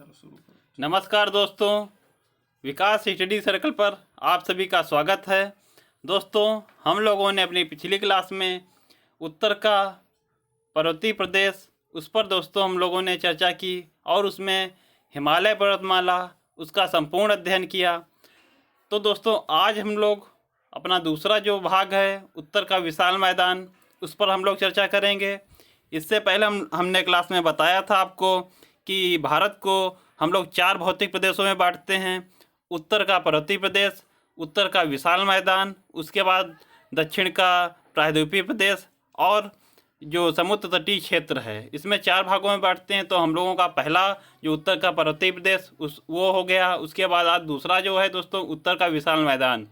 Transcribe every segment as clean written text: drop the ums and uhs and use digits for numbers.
चलो शुरू करो। नमस्कार दोस्तों, विकास स्टडी सर्कल पर आप सभी का स्वागत है। दोस्तों, हम लोगों ने अपनी पिछली क्लास में उत्तर का पर्वतीय प्रदेश उस पर दोस्तों हम लोगों ने चर्चा की और उसमें हिमालय पर्वतमाला उसका संपूर्ण अध्ययन किया। तो दोस्तों, आज हम लोग अपना दूसरा जो भाग है उत्तर का विशाल मैदान उस पर हम लोग चर्चा करेंगे। इससे पहले हमने क्लास में बताया था आपको कि भारत को हम लोग 4 भौतिक प्रदेशों में बांटते हैं। उत्तर का पर्वतीय प्रदेश, उत्तर का विशाल मैदान, उसके बाद दक्षिण का प्रायद्वीपीय प्रदेश और जो समुद्र तटीय क्षेत्र है, इसमें 4 भागों में बांटते हैं। तो हम लोगों का पहला जो उत्तर का पर्वतीय प्रदेश वो हो गया। उसके बाद आज दूसरा जो है दोस्तों उत्तर का विशाल मैदान,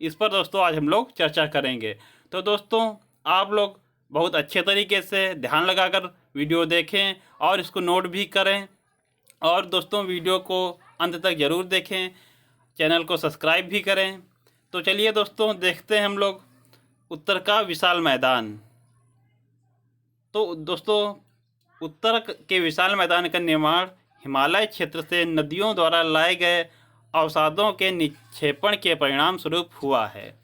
इस पर दोस्तों आज हम लोग चर्चा करेंगे। तो दोस्तों, आप लोग बहुत अच्छे तरीके से ध्यान लगाकर वीडियो देखें और इसको नोट भी करें और दोस्तों वीडियो को अंत तक ज़रूर देखें, चैनल को सब्सक्राइब भी करें। तो चलिए दोस्तों, देखते हैं हम लोग उत्तर का विशाल मैदान। तो दोस्तों, उत्तर के विशाल मैदान का निर्माण हिमालय क्षेत्र से नदियों द्वारा लाए गए अवसादों के निक्षेपण के परिणाम स्वरूप हुआ है।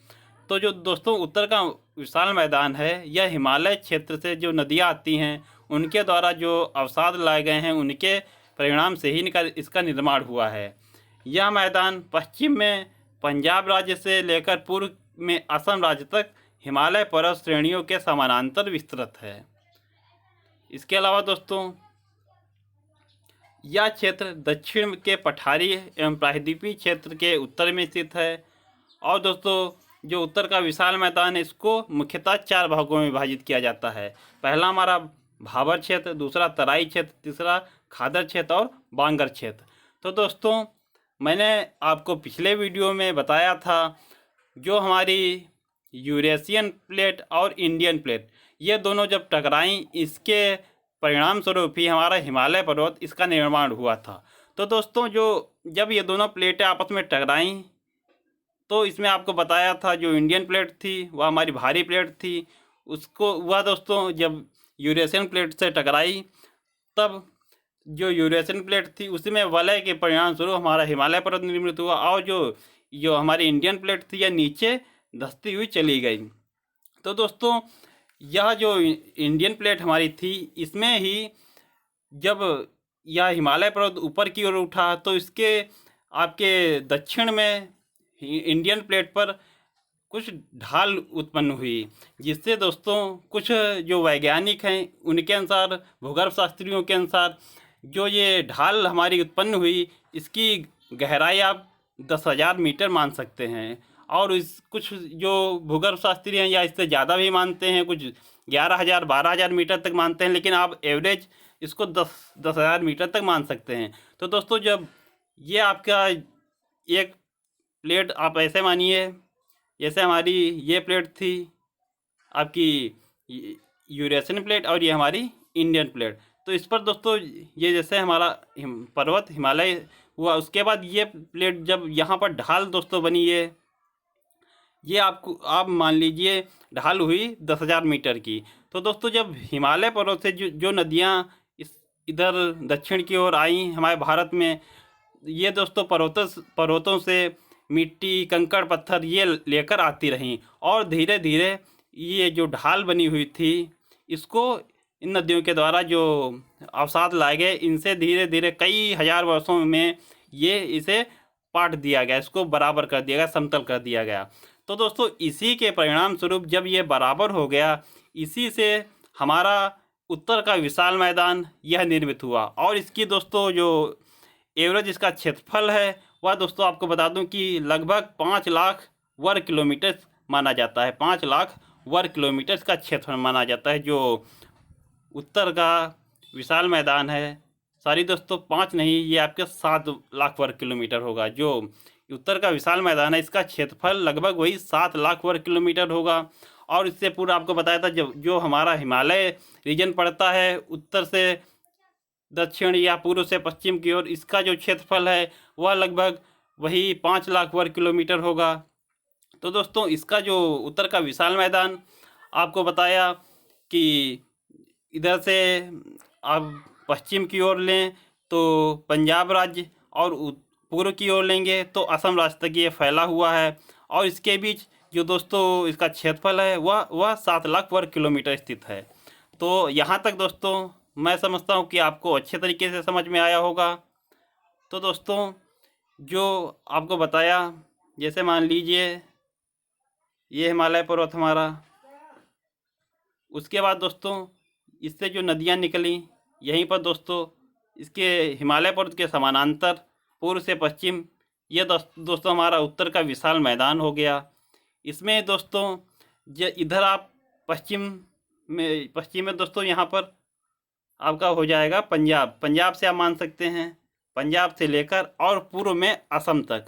तो जो दोस्तों उत्तर का विशाल मैदान है, यह हिमालय क्षेत्र से जो नदियाँ आती हैं उनके द्वारा जो अवसाद लाए गए हैं उनके परिणाम से ही इसका निर्माण हुआ है। यह मैदान पश्चिम में पंजाब राज्य से लेकर पूर्व में असम राज्य तक हिमालय पर्वत श्रेणियों के समानांतर विस्तृत है। इसके अलावा दोस्तों, यह क्षेत्र दक्षिण के पठारी एवं प्रायद्वीपीय क्षेत्र के उत्तर में स्थित है। और दोस्तों, जो उत्तर का विशाल मैदान है इसको मुख्यतः 4 भागों में विभाजित किया जाता है। पहला हमारा भाबर क्षेत्र, दूसरा तराई क्षेत्र, तीसरा खादर क्षेत्र और बांगर क्षेत्र। तो दोस्तों, मैंने आपको पिछले वीडियो में बताया था जो हमारी यूरेशियन प्लेट और इंडियन प्लेट ये दोनों जब टकराई, इसके परिणाम स्वरूप ही हमारा हिमालय पर्वत इसका निर्माण हुआ था। तो दोस्तों, जो जब ये दोनों प्लेटें आपस में टकराई तो इसमें आपको बताया था जो इंडियन प्लेट थी वह हमारी भारी प्लेट थी, उसको वह दोस्तों जब यूरेशियन प्लेट से टकराई तब जो यूरेशियन प्लेट थी उसी में वलय के परिणाम स्वरूप हमारा हिमालय पर्वत निर्मित हुआ और जो हमारी इंडियन प्लेट थी यह नीचे धंसती हुई चली गई। तो दोस्तों, यह जो इंडियन प्लेट हमारी थी इसमें ही जब यह हिमालय पर्वत ऊपर की ओर उठा तो इसके आपके दक्षिण में इंडियन प्लेट पर कुछ ढाल उत्पन्न हुई, जिससे दोस्तों कुछ जो वैज्ञानिक हैं उनके अनुसार, भूगर्भ शास्त्रियों के अनुसार, जो ये ढाल हमारी उत्पन्न हुई इसकी गहराई आप 10,000 मीटर मान सकते हैं। और इस कुछ जो भूगर्भ शास्त्री हैं या इससे ज़्यादा भी मानते हैं, कुछ 11,000 12,000 मीटर तक मानते हैं, लेकिन आप एवरेज इसको 10,000 मीटर तक मान सकते हैं। तो दोस्तों, जब ये आपका एक प्लेट आप ऐसे मानिए जैसे हमारी ये प्लेट थी आपकी यूरेशियन प्लेट और ये हमारी इंडियन प्लेट, तो इस पर दोस्तों ये जैसे हमारा पर्वत हिमालय हुआ, उसके बाद ये प्लेट जब यहाँ पर ढाल दोस्तों बनी, ये आपको आप मान लीजिए ढाल हुई 10,000 मीटर की। तो दोस्तों, जब हिमालय पर्वत से जो नदियाँ इधर दक्षिण की ओर आई हमारे भारत में, ये दोस्तों पर्वतों से मिट्टी, कंकड़, पत्थर ये लेकर आती रहीं और धीरे धीरे ये जो ढाल बनी हुई थी इसको इन नदियों के द्वारा जो अवसाद लाए गए इनसे धीरे धीरे कई हजार वर्षों में ये इसे पाट दिया गया, इसको बराबर कर दिया गया, समतल कर दिया गया। तो दोस्तों, इसी के परिणाम स्वरूप जब ये बराबर हो गया, इसी से हमारा उत्तर का विशाल मैदान यह निर्मित हुआ। और इसकी दोस्तों जो एवरेज इसका क्षेत्रफल है वह दोस्तों आपको बता दूं कि लगभग 5 लाख वर्ग किलोमीटर माना जाता है। 5 लाख वर्ग किलोमीटर का क्षेत्रफल माना जाता है जो उत्तर का विशाल मैदान है। सारी दोस्तों 5 नहीं, ये आपके 7 लाख वर्ग किलोमीटर होगा। जो उत्तर का विशाल मैदान है इसका क्षेत्रफल लगभग वही 7 लाख वर्ग किलोमीटर होगा। और इससे पूरा आपको बताया था जो हमारा हिमालय रीजन पड़ता है उत्तर से दक्षिण या पूर्व से पश्चिम की ओर, इसका जो क्षेत्रफल है वह लगभग वही 5 लाख वर्ग किलोमीटर होगा। तो दोस्तों, इसका जो उत्तर का विशाल मैदान आपको बताया कि इधर से आप पश्चिम की ओर लें तो पंजाब राज्य, और पूर्व की ओर लेंगे तो असम राज्य तक ये फैला हुआ है। और इसके बीच जो दोस्तों इसका क्षेत्रफल है वह 7 लाख वर्ग किलोमीटर स्थित है। तो यहाँ तक दोस्तों मैं समझता हूँ कि आपको अच्छे तरीके से समझ में आया होगा। तो दोस्तों जो आपको बताया, जैसे मान लीजिए ये हिमालय पर्वत हमारा, उसके बाद दोस्तों इससे जो नदियाँ निकली यहीं पर दोस्तों इसके हिमालय पर्वत के समानांतर पूर्व से पश्चिम, ये दोस्तों हमारा उत्तर का विशाल मैदान हो गया। इसमें दोस्तों इधर आप पश्चिम में दोस्तों यहाँ पर आपका हो जाएगा पंजाब से आप मान सकते हैं, पंजाब से लेकर और पूर्व में असम तक,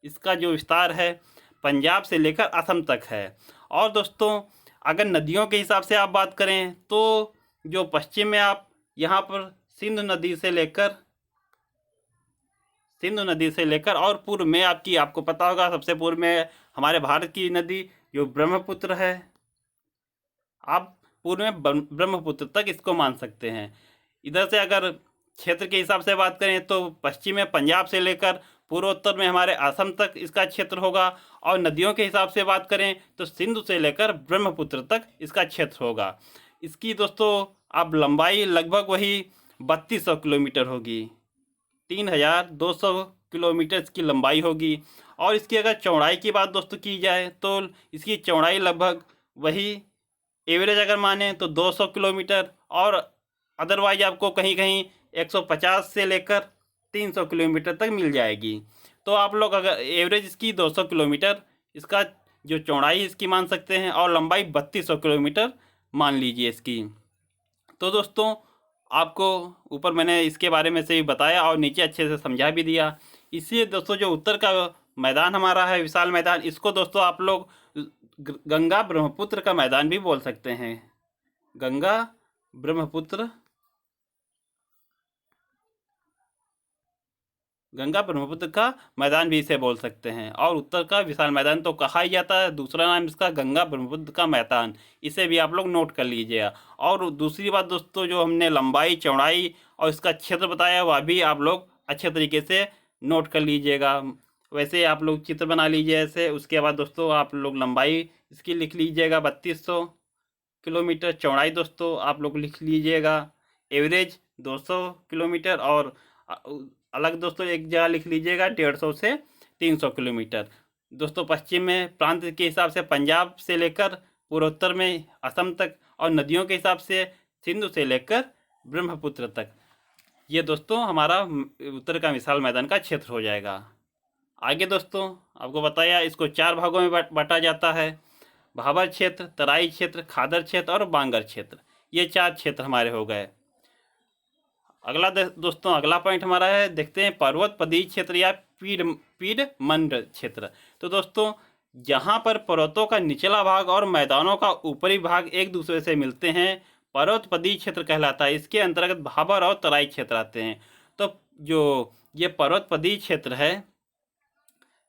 इसका जो विस्तार है पंजाब से लेकर असम तक है। और दोस्तों अगर नदियों के हिसाब से आप बात करें तो जो पश्चिम में आप यहाँ पर सिंधु नदी से लेकर और पूर्व में आपको पता होगा सबसे पूर्व में हमारे भारत की नदी जो ब्रह्मपुत्र है, आप पूर्व में ब्रह्मपुत्र तक इसको मान सकते हैं। इधर से अगर क्षेत्र के हिसाब से बात करें तो पश्चिम में पंजाब से लेकर पूर्वोत्तर में हमारे असम तक इसका क्षेत्र होगा। और नदियों के हिसाब से बात करें तो सिंधु से लेकर ब्रह्मपुत्र तक इसका क्षेत्र होगा। इसकी दोस्तों अब लंबाई लगभग वही 3200 किलोमीटर होगी, 3200 किलोमीटर इसकी लंबाई होगी। और इसकी अगर चौड़ाई की बात दोस्तों की जाए तो इसकी चौड़ाई लगभग वही एवरेज अगर माने तो 200 किलोमीटर, और अदरवाइज आपको कहीं कहीं 150 से लेकर 300 किलोमीटर तक मिल जाएगी। तो आप लोग अगर एवरेज इसकी 200 किलोमीटर इसका जो चौड़ाई इसकी मान सकते हैं, और लंबाई 3200 किलोमीटर मान लीजिए इसकी। तो दोस्तों आपको ऊपर मैंने इसके बारे में से भी बताया और नीचे अच्छे से समझा भी दिया। इसलिए दोस्तों जो उत्तर का मैदान हमारा है, विशाल मैदान, इसको दोस्तों आप लोग गंगा ब्रह्मपुत्र का मैदान भी बोल सकते हैं। गंगा ब्रह्मपुत्र का मैदान भी इसे बोल सकते हैं। और उत्तर का विशाल मैदान तो कहा ही जाता है, दूसरा नाम इसका गंगा ब्रह्मपुत्र का मैदान, इसे भी आप लोग नोट कर लीजिएगा। और दूसरी बात दोस्तों जो हमने लंबाई चौड़ाई और इसका क्षेत्र बताया वह भी आप लोग अच्छे तरीके से नोट कर लीजिएगा। वैसे आप लोग चित्र बना लीजिए ऐसे। उसके बाद दोस्तों आप लोग लंबाई इसकी लिख लीजिएगा 3200 किलोमीटर, चौड़ाई दोस्तों आप लोग लिख लीजिएगा एवरेज 200 किलोमीटर, और अलग दोस्तों एक जगह लिख लीजिएगा 150 से 300 किलोमीटर। दोस्तों पश्चिम में प्रांत के हिसाब से पंजाब से लेकर पूर्वोत्तर में असम तक, और नदियों के हिसाब से सिंधु से लेकर ब्रह्मपुत्र तक। ये दोस्तों हमारा उत्तर का विशाल मैदान का क्षेत्र हो जाएगा। आगे दोस्तों आपको बताया इसको 4 भागों में बांटा जाता है, भाबर क्षेत्र, तराई क्षेत्र, खादर क्षेत्र और बांगर क्षेत्र। ये 4 क्षेत्र हमारे हो गए। अगला दोस्तों अगला पॉइंट हमारा है, देखते हैं पर्वत पदीय क्षेत्र या पीडमंड क्षेत्र। तो दोस्तों जहाँ पर पर्वतों का निचला भाग और मैदानों का ऊपरी भाग एक दूसरे से मिलते हैं पर्वत पदीय क्षेत्र कहलाता है। इसके अंतर्गत भाबर और तराई क्षेत्र आते हैं। तो जो ये पर्वत पदीय क्षेत्र है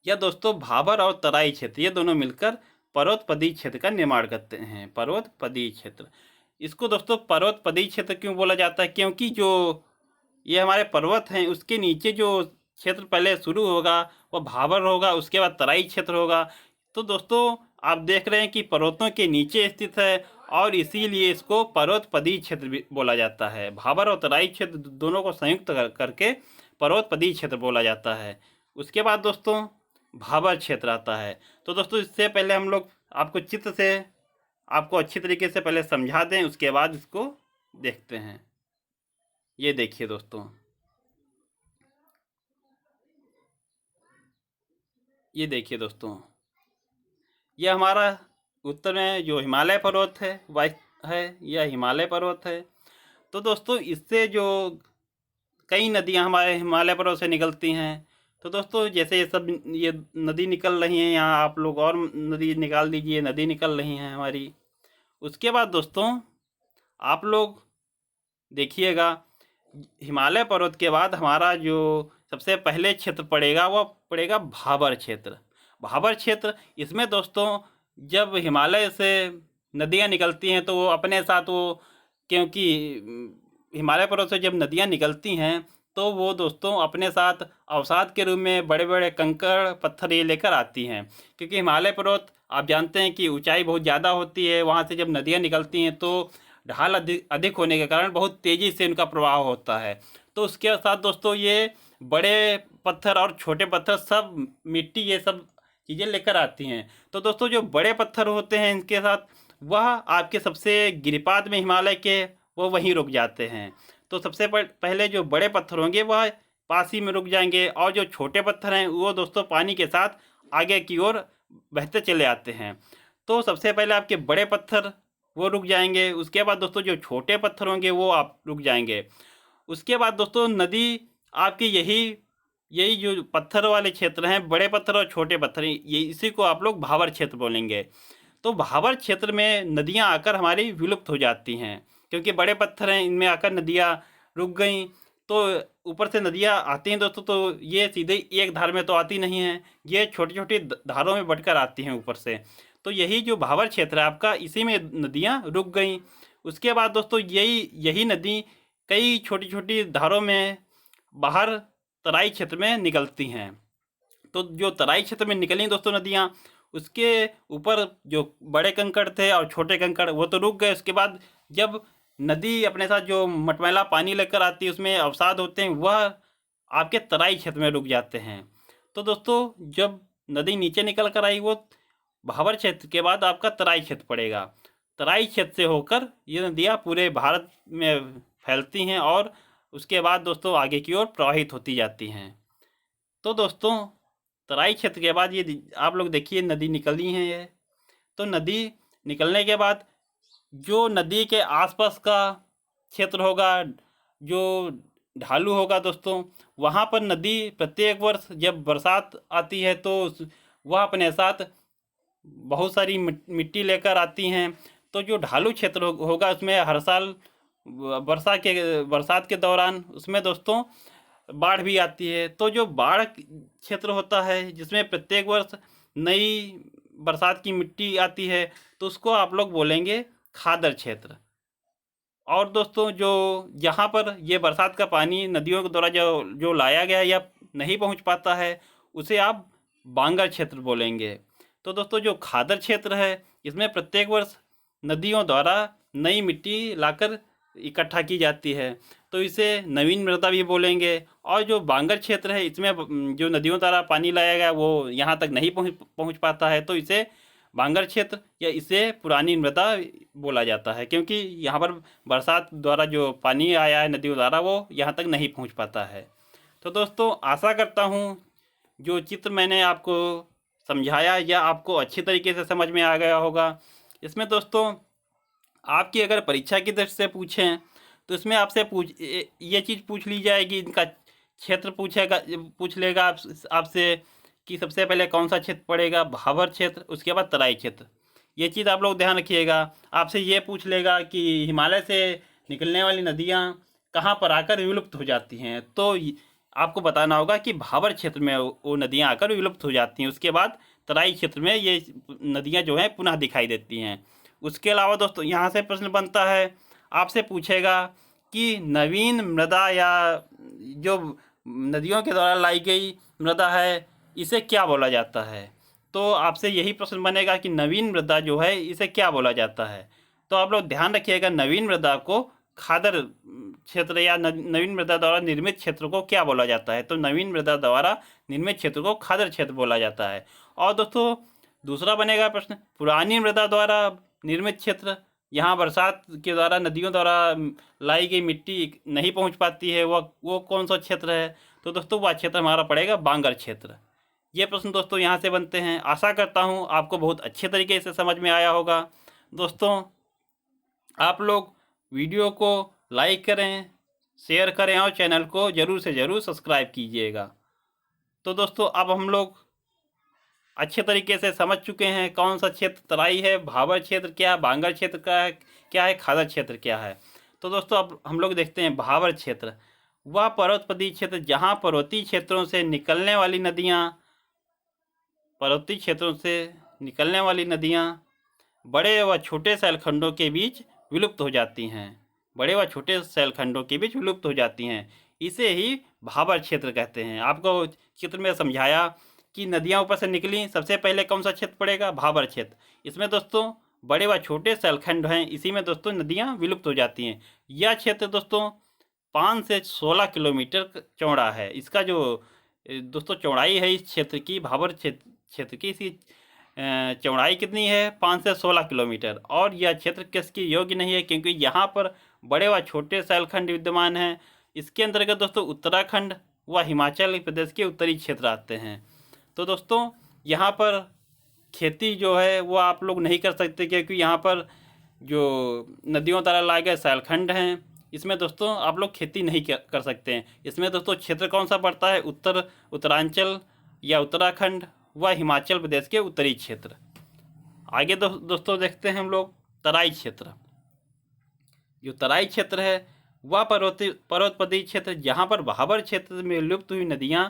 या दोस्तों भाबर और तराई क्षेत्र, ये दोनों मिलकर पर्वत पदीय क्षेत्र का निर्माण करते हैं। पर्वत पदीय क्षेत्र, इसको दोस्तों पर्वत पदीय क्षेत्र क्यों बोला जाता है? क्योंकि जो ये हमारे पर्वत हैं उसके नीचे जो क्षेत्र पहले शुरू होगा वो भाबर होगा, उसके बाद तराई क्षेत्र होगा। तो दोस्तों आप देख रहे हैं कि पर्वतों के नीचे स्थित है और इसीलिए इसको पर्वत पदीय क्षेत्र भी बोला जाता है। भाबर और तराई क्षेत्र दोनों को संयुक्त करके पर्वत पदीय क्षेत्र बोला जाता है। उसके बाद दोस्तों भाबर क्षेत्र आता है। तो दोस्तों इससे पहले हम लोग आपको चित्र से आपको अच्छी तरीके से पहले समझा दें, उसके बाद इसको देखते हैं। ये देखिए दोस्तों, ये देखिए दोस्तों, ये हमारा उत्तर में जो हिमालय पर्वत है यह हिमालय पर्वत है। तो दोस्तों इससे जो कई नदियां हमारे हिमालय पर्वत से निकलती हैं। तो दोस्तों जैसे ये नदी निकल रही हैं, यहाँ आप लोग और नदी निकाल दीजिए, नदी निकल रही हैं हमारी। उसके बाद दोस्तों आप लोग देखिएगा हिमालय पर्वत के बाद हमारा जो सबसे पहले क्षेत्र पड़ेगा वो पड़ेगा भाबर क्षेत्र। भाबर क्षेत्र, इसमें दोस्तों जब हिमालय से नदियाँ निकलती हैं तो वो अपने साथ वो, क्योंकि हिमालय पर्वत से जब नदियाँ निकलती हैं तो वो दोस्तों अपने साथ अवसाद के रूप में बड़े बड़े कंकड़ पत्थर ये लेकर आती हैं, क्योंकि हिमालय पर्वत आप जानते हैं कि ऊंचाई बहुत ज़्यादा होती है। वहाँ से जब नदियाँ निकलती हैं तो ढाल अधिक होने के कारण बहुत तेज़ी से इनका प्रवाह होता है। तो उसके साथ दोस्तों ये बड़े पत्थर और छोटे पत्थर सब मिट्टी ये सब चीज़ें लेकर आती हैं। तो दोस्तों जो बड़े पत्थर होते हैं इनके साथ वह आपके सबसे गिरिपाद में हिमालय के वो वहीं रुक जाते हैं। तो सबसे पहले जो बड़े पत्थर होंगे वह पास ही में रुक जाएंगे, और जो छोटे पत्थर हैं वो दोस्तों पानी के साथ आगे की ओर बहते चले आते हैं। तो सबसे पहले आपके बड़े पत्थर वो रुक जाएंगे, उसके बाद दोस्तों जो छोटे पत्थर होंगे वो आप रुक जाएंगे। उसके बाद दोस्तों नदी आपकी यही यही जो पत्थर वाले क्षेत्र हैं, बड़े पत्थर और छोटे पत्थर, ये इसी को आप लोग भावर क्षेत्र बोलेंगे। तो भावर क्षेत्र में नदियाँ आकर हमारी विलुप्त हो जाती हैं, क्योंकि बड़े पत्थर हैं इनमें आकर नदियाँ रुक गई। तो ऊपर से नदियाँ आती हैं दोस्तों, तो ये सीधे एक धार में तो आती नहीं हैं, ये छोटी छोटी धारों में बटकर आती हैं ऊपर से। तो यही जो भावर क्षेत्र है आपका, इसी में नदियाँ रुक गई। उसके बाद दोस्तों यही नदी कई छोटी छोटी धारों में बाहर तराई क्षेत्र में निकलती हैं। तो जो तराई क्षेत्र में निकली दोस्तों नदियाँ, उसके ऊपर जो बड़े कंकड़ थे और छोटे कंकड़ वो तो रुक गए। उसके बाद जब नदी अपने साथ जो मटमैला पानी लेकर आती है उसमें अवसाद होते हैं, वह आपके तराई क्षेत्र में रुक जाते हैं। तो दोस्तों जब नदी नीचे निकल कर आई वो भावर क्षेत्र के बाद आपका तराई क्षेत्र पड़ेगा। तराई क्षेत्र से होकर ये नदियाँ पूरे भारत में फैलती हैं और उसके बाद दोस्तों आगे की ओर प्रवाहित होती जाती हैं। तो दोस्तों तराई क्षेत्र के बाद ये आप लोग देखिए नदी निकली हैं ये। तो नदी निकलने के बाद जो नदी के आसपास का क्षेत्र होगा, जो ढालू होगा दोस्तों, वहाँ पर नदी प्रत्येक वर्ष जब बरसात आती है तो वह अपने साथ बहुत सारी मिट्टी लेकर आती हैं। तो जो ढालू क्षेत्र होगा उसमें हर साल बरसात के दौरान उसमें दोस्तों बाढ़ भी आती है। तो जो बाढ़ क्षेत्र होता है जिसमें प्रत्येक वर्ष नई बरसात की मिट्टी आती है, तो उसको आप लोग बोलेंगे खादर क्षेत्र। और दोस्तों जो जहाँ पर ये बरसात का पानी नदियों के द्वारा जो लाया गया या नहीं पहुँच पाता है उसे आप बांगर क्षेत्र बोलेंगे। तो दोस्तों जो खादर क्षेत्र है इसमें प्रत्येक वर्ष नदियों द्वारा नई मिट्टी लाकर इकट्ठा की जाती है, तो इसे नवीन मृदा भी बोलेंगे। और जो बांगर क्षेत्र है इसमें जो नदियों द्वारा पानी लाया गया वो यहाँ तक नहीं पहुँच पाता है, तो इसे बांगर क्षेत्र या इसे पुरानी मृदा बोला जाता है, क्योंकि यहाँ पर बरसात द्वारा जो पानी आया है नदियों द्वारा वो यहाँ तक नहीं पहुँच पाता है। तो दोस्तों आशा करता हूँ जो चित्र मैंने आपको समझाया या आपको अच्छी तरीके से समझ में आ गया होगा। इसमें दोस्तों आपकी अगर परीक्षा की दृष्टि से पूछें तो इसमें आपसे ये चीज़ पूछ ली जाएगी, इनका क्षेत्र पूछ लेगा आपसे कि सबसे पहले कौन सा क्षेत्र पड़ेगा, भावर क्षेत्र, उसके बाद तराई क्षेत्र। ये चीज़ आप लोग ध्यान रखिएगा। आपसे ये पूछ लेगा कि हिमालय से निकलने वाली नदियाँ कहाँ पर आकर विलुप्त हो जाती हैं, तो आपको बताना होगा कि भावर क्षेत्र में वो नदियाँ आकर विलुप्त हो जाती हैं। उसके बाद तराई क्षेत्र में ये नदियाँ जो हैं पुनः दिखाई देती हैं। उसके अलावा दोस्तों यहाँ से प्रश्न बनता है, आपसे पूछेगा कि नवीन मृदा या जो नदियों के द्वारा लाई गई मृदा है इसे क्या बोला जाता है। तो आपसे यही प्रश्न बनेगा कि नवीन मृदा जो है इसे क्या बोला जाता है। तो आप लोग ध्यान रखिएगा, नवीन मृदा को खादर क्षेत्र या नवीन मृदा द्वारा निर्मित क्षेत्र को क्या बोला जाता है। तो नवीन मृदा द्वारा निर्मित क्षेत्र को खादर क्षेत्र बोला जाता है। और दोस्तों दूसरा बनेगा प्रश्न, पुरानी मृदा द्वारा निर्मित क्षेत्र, यहाँ बरसात के द्वारा नदियों द्वारा लाई गई मिट्टी नहीं पहुँच पाती है, वो कौन सा क्षेत्र है। तो दोस्तों वह क्षेत्र हमारा पड़ेगा बांगर क्षेत्र। ये प्रश्न दोस्तों यहाँ से बनते हैं। आशा करता हूँ आपको बहुत अच्छे तरीके से समझ में आया होगा। दोस्तों आप लोग वीडियो को लाइक करें, शेयर करें और चैनल को ज़रूर से ज़रूर सब्सक्राइब कीजिएगा। तो दोस्तों अब हम लोग अच्छे तरीके से समझ चुके हैं कौन सा क्षेत्र तराई है, भावर क्षेत्र क्या है, बांगर क्षेत्र क्या है, खादर क्षेत्र क्या है। तो दोस्तों अब हम लोग देखते हैं भावर क्षेत्र, वह पर्वतपदी क्षेत्र जहाँ पर्वतीय क्षेत्रों से निकलने वाली नदियाँ बड़े व छोटे शैलखंडों के बीच विलुप्त हो जाती हैं। बड़े व छोटे शैलखंडों के बीच विलुप्त हो जाती हैं। इसे ही भाबर क्षेत्र कहते हैं। आपको चित्र में समझाया कि नदियाँ ऊपर से निकली, सबसे पहले कौन सा क्षेत्र पड़ेगा? भाबर क्षेत्र। इसमें दोस्तों बड़े व छोटे शैलखंड हैं, इसी में दोस्तों नदियाँ विलुप्त हो जाती हैं। यह क्षेत्र दोस्तों 5 से 16 किलोमीटर चौड़ा है। इसका जो दोस्तों चौड़ाई है इस क्षेत्र की, भाबर क्षेत्र की, इसकी चौड़ाई कितनी है? 5 से 16 किलोमीटर। और यह क्षेत्र किसके योग्य नहीं है, क्योंकि यहाँ पर बड़े व छोटे शैलखंड विद्यमान हैं। इसके अंतर्गत दोस्तों उत्तराखंड व हिमाचल प्रदेश के उत्तरी क्षेत्र आते हैं। तो दोस्तों यहाँ पर खेती जो है वो आप लोग नहीं कर सकते, क्योंकि यहाँ पर जो नदियों द्वारा लाए गए शैलखंड हैं, इसमें दोस्तों आप लोग खेती नहीं कर सकते हैं। इसमें दोस्तों क्षेत्र कौन सा पड़ता है? उत्तरांचल या उत्तराखंड व हिमाचल प्रदेश के उत्तरी क्षेत्र। आगे दोस्तों देखते हैं हम लोग तराई क्षेत्र। जो तराई क्षेत्र है वह पर्वतपदी क्षेत्र, जहाँ पर भाबर क्षेत्र में लुप्त हुई नदियों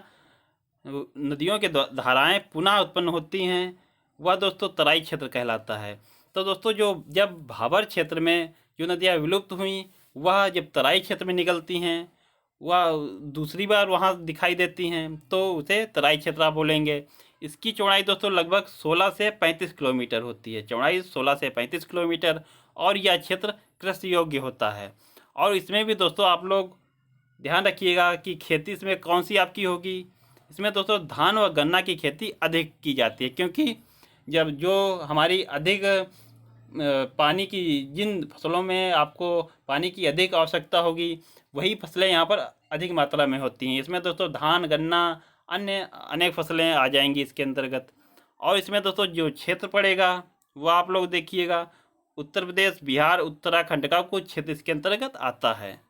के धाराएं पुनः उत्पन्न होती हैं, वह दोस्तों तराई क्षेत्र कहलाता है। तो दोस्तों जब भाबर क्षेत्र में जो नदियाँ विलुप्त हुई, वह जब तराई क्षेत्र में निकलती हैं, वह दूसरी बार वहाँ दिखाई देती हैं, तो उसे तराई क्षेत्र आप बोलेंगे। इसकी चौड़ाई दोस्तों लगभग 16 से 35 किलोमीटर होती है। चौड़ाई 16 से 35 किलोमीटर, और यह क्षेत्र कृषि योग्य होता है। और इसमें भी दोस्तों आप लोग ध्यान रखिएगा कि खेती इसमें कौन सी आपकी होगी। इसमें दोस्तों धान व गन्ना की खेती अधिक की जाती है, क्योंकि जब जो हमारी अधिक पानी की, जिन फसलों में आपको पानी की अधिक आवश्यकता होगी, वही फसलें यहाँ पर अधिक मात्रा में होती हैं। इसमें दोस्तों धान, गन्ना, अन्य अनेक फसलें आ जाएंगी इसके अंतर्गत। और इसमें दोस्तों जो क्षेत्र पड़ेगा वह आप लोग देखिएगा, उत्तर प्रदेश, बिहार, उत्तराखंड का कुछ क्षेत्र इसके अंतर्गत आता है।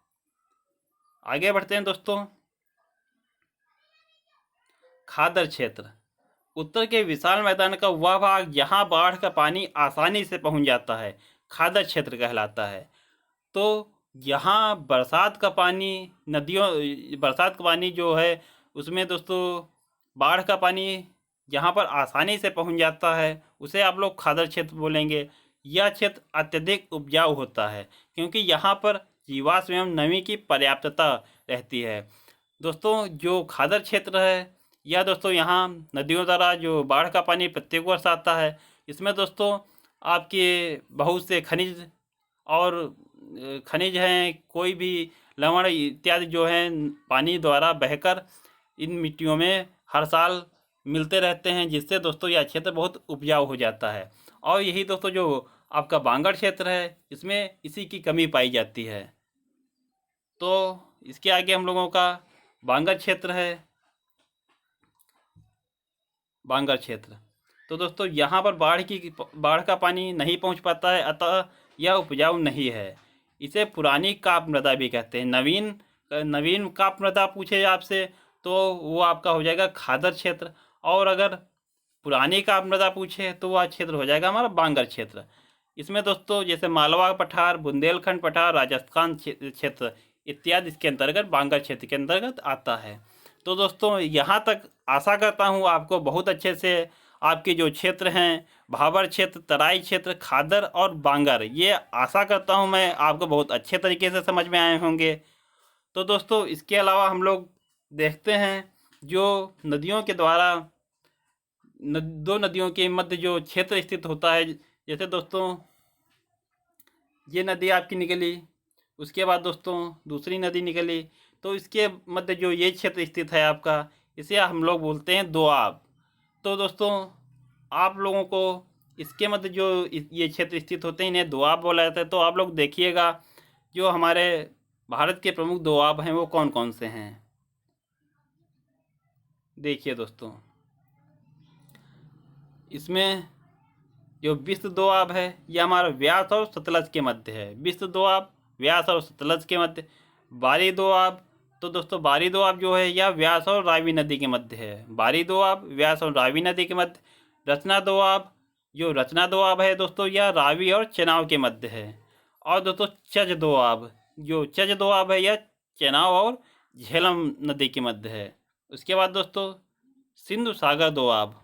आगे बढ़ते हैं दोस्तों। खादर क्षेत्र, उत्तर के विशाल मैदान का वह भाग जहाँ बाढ़ का पानी आसानी से पहुँच जाता है, खादर क्षेत्र कहलाता है। तो यहाँ बरसात का पानी, बरसात का पानी जो है उसमें दोस्तों बाढ़ का पानी जहाँ पर आसानी से पहुँच जाता है, उसे आप लोग खादर क्षेत्र बोलेंगे। यह क्षेत्र अत्यधिक उपजाऊ होता है, क्योंकि यहाँ पर जीवाश्म एवं नमी की पर्याप्तता रहती है। दोस्तों जो खादर क्षेत्र है, यह दोस्तों यहाँ नदियों द्वारा जो बाढ़ का पानी प्रत्येक वर्ष आता है, इसमें दोस्तों आपके बहुत से खनिज हैं, कोई भी लवण इत्यादि जो हैं पानी द्वारा बहकर इन मिट्टियों में हर साल मिलते रहते हैं, जिससे दोस्तों यह क्षेत्र बहुत उपजाऊ हो जाता है। और यही दोस्तों जो आपका बांगड़ क्षेत्र है, इसमें इसी की कमी पाई जाती है। तो इसके आगे हम लोगों का बांगड़ क्षेत्र है। बांगड़ क्षेत्र, तो दोस्तों यहाँ पर बाढ़ का पानी नहीं पहुँच पाता है, अतः यह उपजाऊ नहीं है। इसे पुरानी काप मृदा भी कहते हैं। नवीन काप मृदा पूछे आपसे तो वो आपका हो जाएगा खादर क्षेत्र, और अगर पुरानी काप मृदा पूछे तो वह क्षेत्र हो जाएगा हमारा बांगड़ क्षेत्र। इसमें दोस्तों जैसे मालवा पठार, बुंदेलखंड पठार, राजस्थान क्षेत्र इत्यादि इसके अंतर्गत बांगड़ क्षेत्र के अंतर्गत आता है। तो दोस्तों यहाँ तक आशा करता हूँ आपको बहुत अच्छे से आपके जो क्षेत्र हैं, भाबर क्षेत्र, तराई क्षेत्र, खादर और बांगड़, ये आशा करता हूँ मैं आपको बहुत अच्छे तरीके से समझ में आए होंगे। तो दोस्तों इसके अलावा हम लोग देखते हैं जो नदियों के द्वारा दो नदियों के मध्य जो क्षेत्र स्थित होता है, जैसे दोस्तों ये नदी आपकी निकली, उसके बाद दोस्तों दूसरी नदी निकली, तो इसके मध्य जो ये क्षेत्र स्थित है आपका, इसे हम लोग बोलते हैं दोआब। तो दोस्तों आप लोगों को इसके मध्य जो ये क्षेत्र स्थित होते हैं इन्हें दोआब बोला जाता है। तो आप लोग देखिएगा जो हमारे भारत के प्रमुख दोआब हैं वो कौन कौन से हैं। देखिए दोस्तों, इसमें जो विश्व दोआब है यह हमारा व्यास और सतलज के मध्य है। विश्व दोआब व्यास और सतलज के मध्य। बारी दोआब, तो दोस्तों बारी दोआब जो है यह व्यास और रावी नदी के मध्य है। बारी दोआब व्यास और रावी नदी के मध्य। रचना दोआब, जो रचना दोआब है दोस्तों यह रावी और चेनाब के मध्य है। और दोस्तों चज दोआब, जो चज दोआब है यह चेनाब और झेलम नदी के मध्य है। उसके बाद दोस्तों सिंधु सागर दोआब,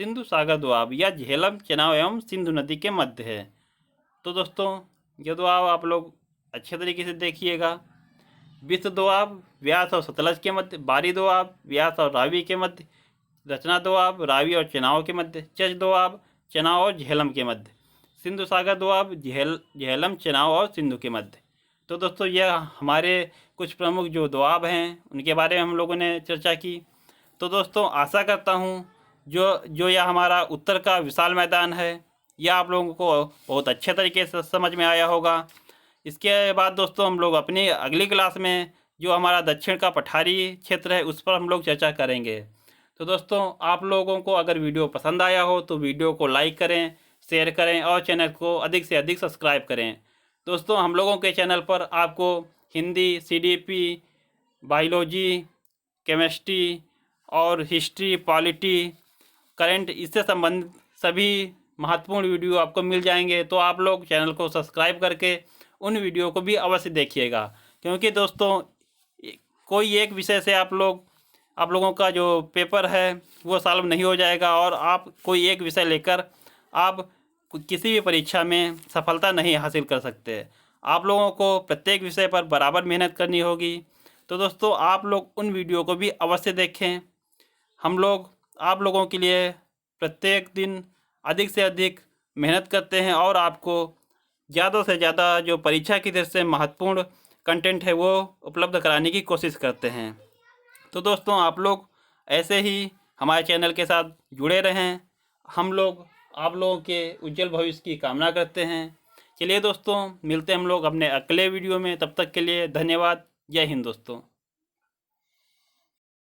सिंधु सागर दोआब यह झेलम, चेनाब एवं सिंधु नदी के मध्य है। तो दोस्तों ये दोआब आप लोग अच्छे तरीके से देखिएगा। विश्व दोआब व्यास और सतलज के मध्य, बारी दोआब व्यास और रावी के मध्य, रचना दोआब रावी और चेनाब के मध्य, चच दोआब चेनाब और झेलम के मध्य, सिंधु सागर दोआब झेलम चेनाब और सिंधु के मध्य। तो दोस्तों यह हमारे कुछ प्रमुख जो दोआब हैं उनके बारे में हम लोगों ने चर्चा की। तो दोस्तों आशा करता हूँ जो यह हमारा उत्तर का विशाल मैदान है यह आप लोगों को बहुत अच्छे तरीके से समझ में आया होगा। इसके बाद दोस्तों हम लोग अपनी अगली क्लास में जो हमारा दक्षिण का पठारी क्षेत्र है उस पर हम लोग चर्चा करेंगे। तो दोस्तों आप लोगों को अगर वीडियो पसंद आया हो तो वीडियो को लाइक करें, शेयर करें और चैनल को अधिक से अधिक सब्सक्राइब करें। दोस्तों हम लोगों के चैनल पर आपको हिंदी, सीडीपी, बायोलॉजी, केमिस्ट्री और हिस्ट्री, पॉलिटी, करंट इससे संबंधित सभी महत्वपूर्ण वीडियो आपको मिल जाएंगे। तो आप लोग चैनल को सब्सक्राइब करके उन वीडियो को भी अवश्य देखिएगा, क्योंकि दोस्तों कोई एक विषय से आप लोगों का जो पेपर है वो सॉल्व नहीं हो जाएगा और आप कोई एक विषय लेकर आप किसी भी परीक्षा में सफलता नहीं हासिल कर सकते। आप लोगों को प्रत्येक विषय पर बराबर मेहनत करनी होगी। तो दोस्तों आप लोग उन वीडियो को भी अवश्य देखें। हम लोग आप लोगों के लिए प्रत्येक दिन अधिक से अधिक मेहनत करते हैं और आपको ज़्यादा से ज़्यादा जो परीक्षा की दृष्टि से महत्वपूर्ण कंटेंट है वो उपलब्ध कराने की कोशिश करते हैं। तो दोस्तों आप लोग ऐसे ही हमारे चैनल के साथ जुड़े रहें। हम लोग आप लोगों के उज्जवल भविष्य की कामना करते हैं। चलिए दोस्तों मिलते हैं हम लोग अपने अगले वीडियो में। तब तक के लिए धन्यवाद। जय हिंद दोस्तों।